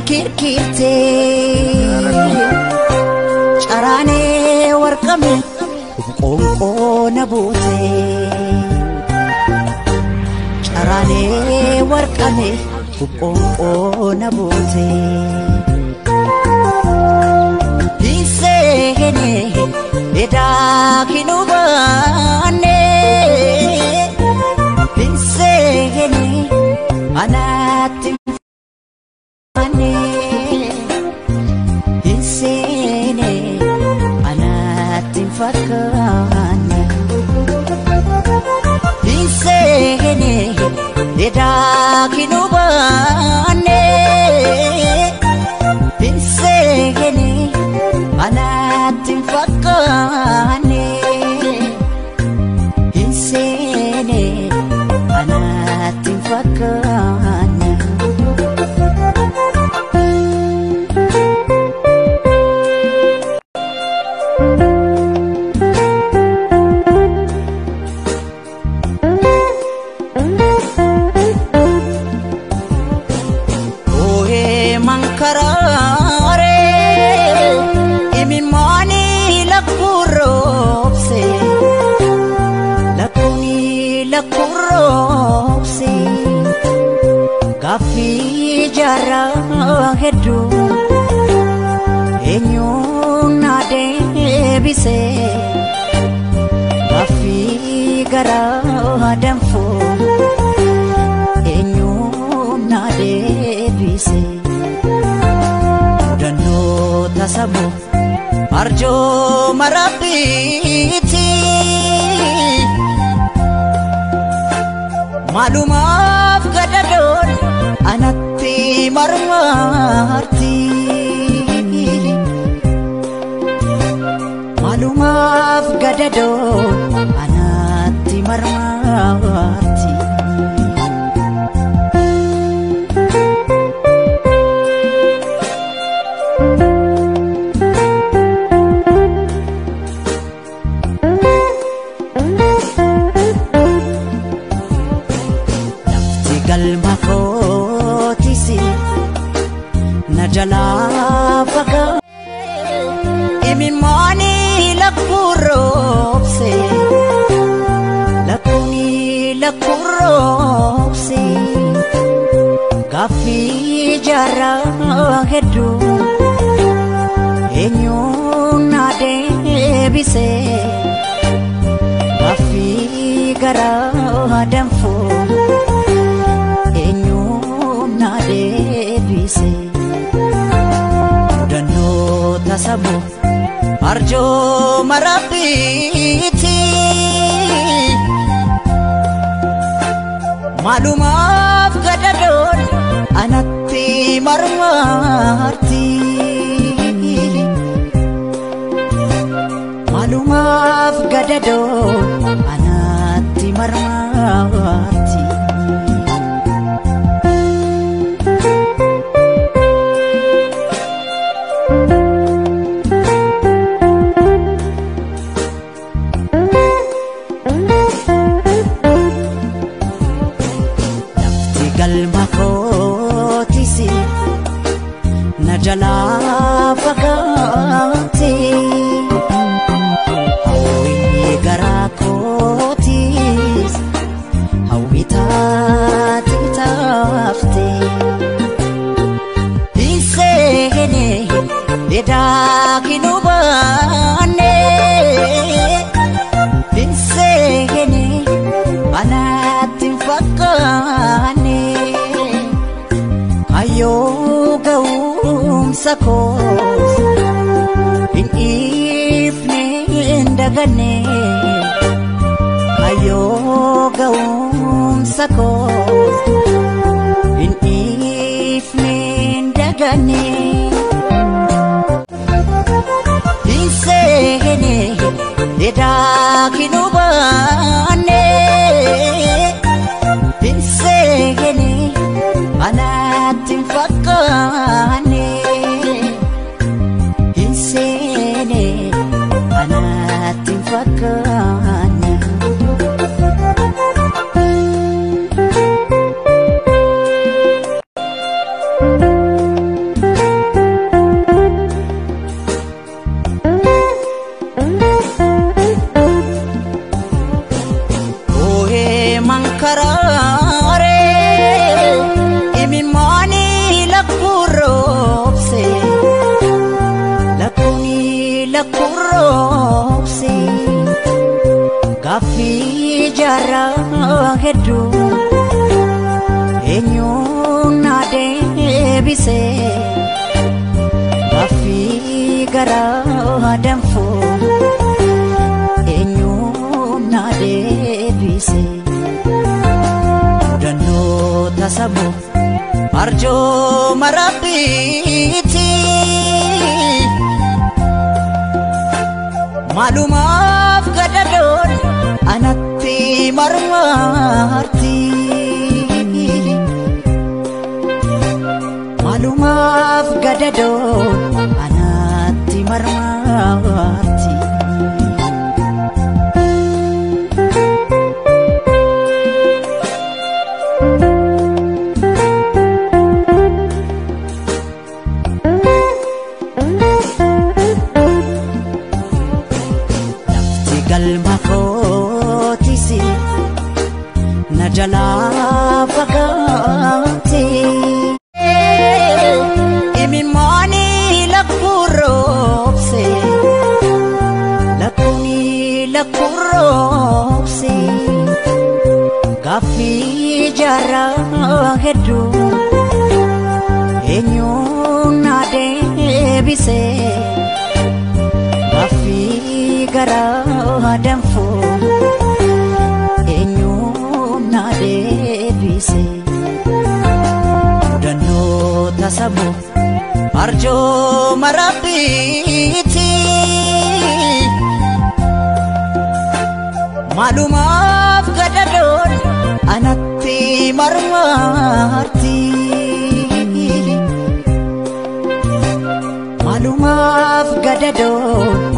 Kirkirte carane warqame qonqo nabute carane warqame qonqo nabute hisene eda kinubane hisene anati Kinubane insegene anatin fakane insene anatin fakane Gafi jara hedu enyuna debise Gafi gara damfo enyuna debise Dano tasabu arjo marapiti Malumaf gadadon anatti marmarti Malumaf gadadon anatti marmarti Najala paga imi mani lakuropse lakuni lakuropse Gafi jara hedu enyuna debise Gafi gara damfo enyuna debise Tasabu arjo marapiti Malumaf gadadon anatti marmarti Malumaf gadadon anatti marmarti Najala pagati hawi garakotis hawi ta dagane ayo ga'umsa ko inifne dagane insene eda kinubane insene anatin fakane insene anatin fakane mankarare imimani lakuropse lakuni lakuropse gafi jara hedu enyuna debise gafi gara damfo enyuna debise tasabu arjo marapiti malumaf gadadon anatti marmarti malumaf gadadon anatti marmarti galma kotisi najala pagati imimani lakuropse lakuni lakuropse gafi jara hedu enyuna debise gafi gara damfo enyuna debise dano tasabu arjo marapiti malumaf gadadon anatti marmarti malumaf gadadon